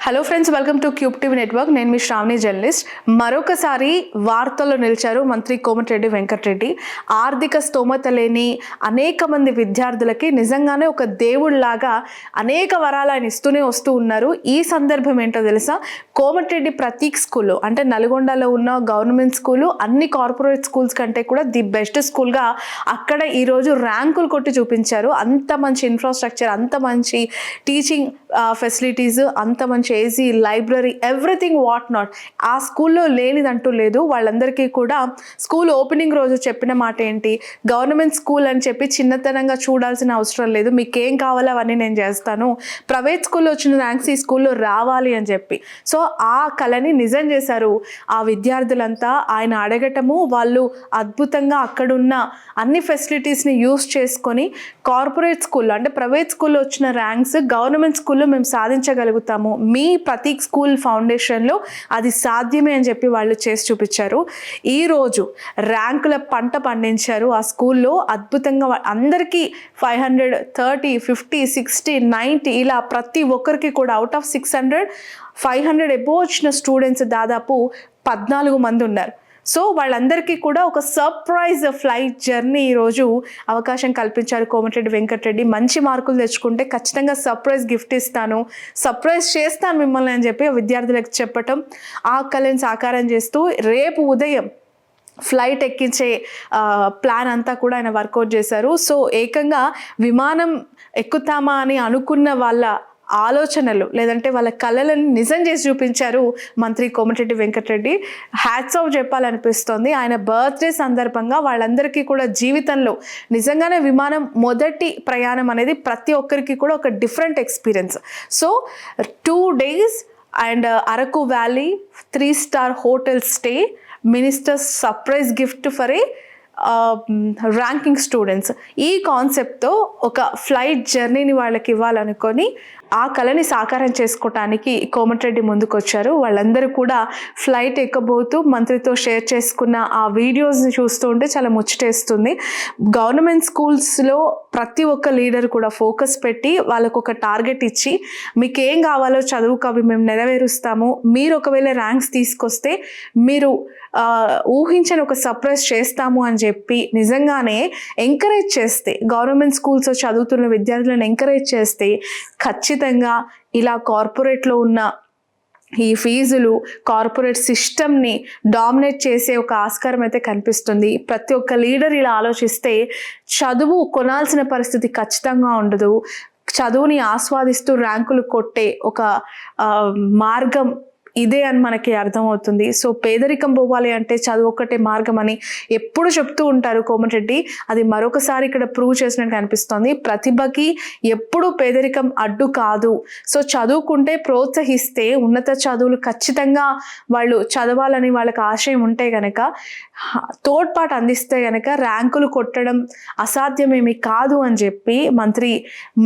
Hello friends, welcome to cube TV network. నేను మీ Shravani journalist. మరొకసారి వార్తల్లో నిలిచారు మంత్రి కోమటిరెడ్డి వెంకటరెడ్డి. ఆర్థిక స్తోమత లేని అనేక మంది విద్యార్థులకి నిజంగానే ఒక దేవుళ్లాగా అనేక వరాలు ఆయన ఇస్తూనే వస్తూ ఉన్నారు. ఈ సందర్భం ఏంటో తెలుసా? కోమటిరెడ్డి ప్రతీక్ స్కూల్లో, అంటే నల్గొండలో ఉన్న గవర్నమెంట్ స్కూలు అన్ని కార్పొరేట్ స్కూల్స్ కంటే కూడా ది బెస్ట్ స్కూల్గా అక్కడ ఈరోజు ర్యాంకులు కొట్టి చూపించారు. అంత మంచి ఇన్ఫ్రాస్ట్రక్చర్, అంత మంచి టీచింగ్ ఫెసిలిటీస్, అంత మంచి AC, library, everything what not. ఆ స్కూల్లో లేనిదంటూ లేదు. వాళ్ళందరికీ కూడా స్కూల్ ఓపెనింగ్ రోజు చెప్పిన మాట ఏంటి, గవర్నమెంట్ స్కూల్ అని చెప్పి చిన్నతనంగా చూడాల్సిన అవసరం లేదు, మీకేం కావాలో అవన్నీ నేను చేస్తాను, ప్రైవేట్ స్కూల్లో వచ్చిన ర్యాంక్స్ ఈ స్కూల్లో రావాలి అని చెప్పి. సో ఆ కళని నిజం చేశారు ఆ విద్యార్థులంతా. ఆయన అడగటము, వాళ్ళు అద్భుతంగా అక్కడున్న అన్ని ఫెసిలిటీస్ని యూస్ చేసుకొని కార్పొరేట్ స్కూల్లో, అంటే ప్రైవేట్ స్కూల్లో వచ్చిన ర్యాంక్స్ గవర్నమెంట్ స్కూల్లో మేము సాధించగలుగుతాము, మీ ప్రతీక్ స్కూల్ ఫౌండేషన్లో అది సాధ్యమే అని చెప్పి వాళ్ళు చేసి చూపించారు. ఈరోజు ర్యాంకుల పంట పండించారు ఆ స్కూల్లో. అద్భుతంగా అందరికీ 530, 50, 60, 90 ఇలా ప్రతి ఒక్కరికి కూడా అవుట్ ఆఫ్ 600, 500 ఎబో వచ్చిన స్టూడెంట్స్ దాదాపు 14 మంది ఉన్నారు. సో వాళ్ళందరికీ కూడా ఒక సర్ప్రైజ్ ఫ్లైట్ జర్నీ ఈరోజు అవకాశం కల్పించారు కోమటిరెడ్డి వెంకటరెడ్డి. మంచి మార్కులు తెచ్చుకుంటే ఖచ్చితంగా సర్ప్రైజ్ గిఫ్ట్ ఇస్తాను, సర్ప్రైజ్ చేస్తాను మిమ్మల్ని అని చెప్పి విద్యార్థులకు చెప్పటం, ఆ కళని సాకారం చేస్తూ రేపు ఉదయం ఫ్లైట్ ఎక్కించే ప్లాన్ అంతా కూడా ఆయన వర్కౌట్ చేశారు. సో ఏకంగా విమానం ఎక్కుతామా అని అనుకున్న వాళ్ళ ఆలోచనలు, లేదంటే వాళ్ళ కళలను నిజం చేసి చూపించారు మంత్రి కోమటిరెడ్డి వెంకటరెడ్డి. హ్యాట్స్ ఆఫ్ చెప్పాలనిపిస్తుంది. ఆయన బర్త్డే సందర్భంగా వాళ్ళందరికీ కూడా జీవితంలో నిజంగానే విమానం మొదటి ప్రయాణం అనేది ప్రతి ఒక్కరికి కూడా ఒక different experience. So 2 days and Araku valley 3-star hotel stay, ministers surprise gift for a ranking students. ఈ కాన్సెప్ట్తో ఒక ఫ్లైట్ జర్నీని వాళ్ళకి ఇవ్వాలనుకొని ఆ కళని సాకారం చేసుకోవటానికి కోమటిరెడ్డి ముందుకు వచ్చారు. వాళ్ళందరూ కూడా ఫ్లైట్ ఎక్కబోతూ మంత్రితో షేర్ చేసుకున్న ఆ వీడియోస్ని చూస్తూ ఉంటే చాలా ముచ్చటేస్తుంది. గవర్నమెంట్ స్కూల్స్లో ప్రతి ఒక్క లీడర్ కూడా ఫోకస్ పెట్టి వాళ్ళకు ఒక టార్గెట్ ఇచ్చి, మీకు ఏం కావాలో చదువుకు అవి మేము నెరవేరుస్తాము, మీరు ఒకవేళ ర్యాంక్స్ తీసుకొస్తే మీరు ఊహించని ఒక సర్ప్రైజ్ చేస్తాము అని చెప్పి నిజంగానే ఎంకరేజ్ చేస్తే, గవర్నమెంట్ స్కూల్స్లో చదువుతున్న విద్యార్థులను ఎంకరేజ్ చేస్తే ఖచ్చితంగా ఇలా కార్పొరేట్లో ఉన్న ఈ ఫీజులు, కార్పొరేట్ సిస్టమ్ని డామినేట్ చేసే ఒక ఆస్కారం అయితే కనిపిస్తుంది. ప్రతి ఒక్క లీడర్ ఇలా ఆలోచిస్తే చదువు కొనాల్సిన పరిస్థితి ఖచ్చితంగా ఉండదు. చదువుని ఆస్వాదిస్తూ ర్యాంకులు కొట్టే ఒక మార్గం ఇదే అని మనకి అర్థమవుతుంది. సో పేదరికం పోవాలి అంటే చదువు ఒక్కటే మార్గం అని ఎప్పుడు చెప్తూ ఉంటారు కోమటిరెడ్డి. అది మరొకసారి ఇక్కడ ప్రూవ్ చేసినట్టు అనిపిస్తుంది. ప్రతిభకి ఎప్పుడు పేదరికం అడ్డు కాదు. సో చదువుకుంటే, ప్రోత్సహిస్తే, ఉన్నత చదువులు ఖచ్చితంగా వాళ్ళు చదవాలని వాళ్ళకి ఆశయం ఉంటే గనక, తోడ్పాటు అందిస్తే గనక ర్యాంకులు కొట్టడం అసాధ్యమేమి కాదు అని చెప్పి మంత్రి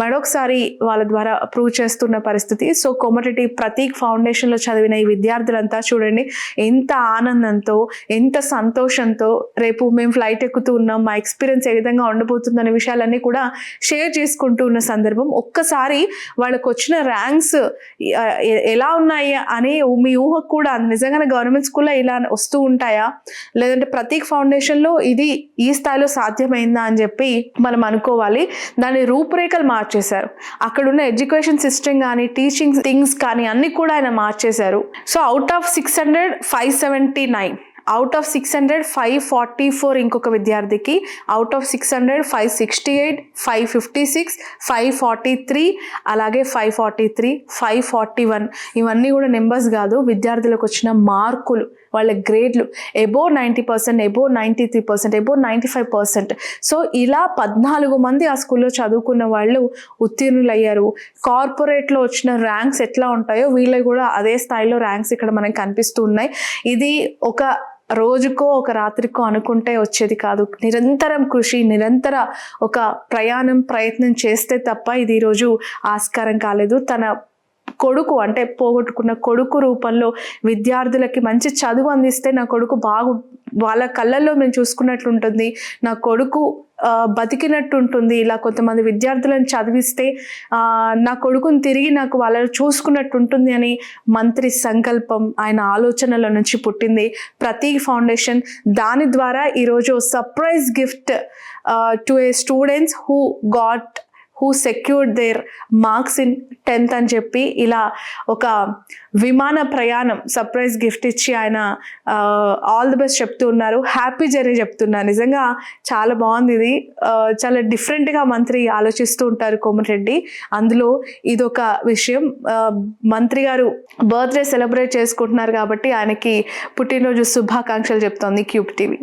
మరొకసారి వాళ్ళ ద్వారా ప్రూవ్ చేస్తున్న పరిస్థితి. సో కోమటిరెడ్డి ప్రతీక్ ఫౌండేషన్లో చదివిన ఈ విద్యార్థులంతా చూడండి ఎంత ఆనందంతో, ఎంత సంతోషంతో రేపు మేము ఫ్లైట్ ఎక్కుతూ ఉన్నాం, మా ఎక్స్పీరియన్స్ ఏ విధంగా ఉండబోతుందనే విషయాలన్నీ కూడా షేర్ చేసుకుంటూ ఉన్న సందర్భం. ఒక్కసారి వాళ్ళకు వచ్చిన ర్యాంక్స్ ఎలా ఉన్నాయి అని మీ ఊహకు కూడా, నిజంగానే గవర్నమెంట్ స్కూల్లో ఇలా వస్తూ ఉంటాయా, లేదంటే ప్రతీక్ ఫౌండేషన్లో ఇది ఈ స్థాయిలో సాధ్యమైందా అని చెప్పి మనం అనుకోవాలి. దాని రూపురేఖలు మార్చేశారు. అక్కడున్న ఎడ్యుకేషన్ సిస్టమ్ కానీ, టీచింగ్ థింగ్స్ కానీ అన్ని కూడా ఆయన మార్చేశారు. So out of 600, 579, out of 600, 544 ఇంకొక విద్యార్థికి, అవుట్ ఆఫ్ 600, 568, 556, 543, అలాగే 543, 541 ఇవన్నీ కూడా నెంబర్స్ కాదు, విద్యార్థులకు వచ్చిన మార్కులు, వాళ్ళ గ్రేడ్లు ఎబో 90%, ఎబో 93%, ఎబో 95%. సో ఇలా 14 మంది ఆ స్కూల్లో చదువుకున్న వాళ్ళు ఉత్తీర్ణులయ్యారు. కార్పొరేట్లో వచ్చిన ర్యాంక్స్ ఎట్లా ఉంటాయో వీళ్ళకి కూడా అదే స్థాయిలో ర్యాంక్స్ ఇక్కడ మనకు కనిపిస్తూ ఉన్నాయి. ఇది ఒక రోజుకో ఒక రాత్రికో అనుకుంటే వచ్చేది కాదు. నిరంతరం కృషి, నిరంతర ఒక ప్రయత్నం చేస్తే తప్ప ఇది ఈరోజు ఆస్కారం కాలేదు. తన కొడుకు, అంటే పోగొట్టుకున్న కొడుకు రూపంలో విద్యార్థులకి మంచి చదువు అందిస్తే నా కొడుకు వాళ్ళ కళ్ళల్లో మేము చూసుకున్నట్లు ఉంటుంది, నా కొడుకు బతికినట్టు ఉంటుంది. ఇలా కొంతమంది విద్యార్థులను చదివిస్తే నా కొడుకుని తిరిగి నాకు వాళ్ళని చూసుకున్నట్టు ఉంటుంది అని మంత్రి సంకల్పం, ఆయన ఆలోచనల నుంచి పుట్టింది ప్రతీక్ ఫౌండేషన్. దాని ద్వారా ఈరోజు surprise gift to A students who secured there marks in 10th అని చెప్పి ఇలా ఒక విమాన ప్రయాణం సర్ప్రైజ్ గిఫ్ట్ ఇచ్చి ఆయన ఆల్ ది బెస్ట్ చెప్తూ ఉన్నారు. హ్యాపీ జర్నీ చెప్తున్నారు. నిజంగా చాలా బాగుంది. ఇది చాలా డిఫరెంట్గా మంత్రి ఆలోచిస్తూ ఉంటారు కోమటిరెడ్డి. అందులో ఇదొక విషయం. మంత్రి గారు బర్త్డే సెలబ్రేట్ చేసుకుంటున్నారు కాబట్టి ఆయనకి పుట్టినరోజు శుభాకాంక్షలు చెప్తోంది క్యూబ్ టీవీ.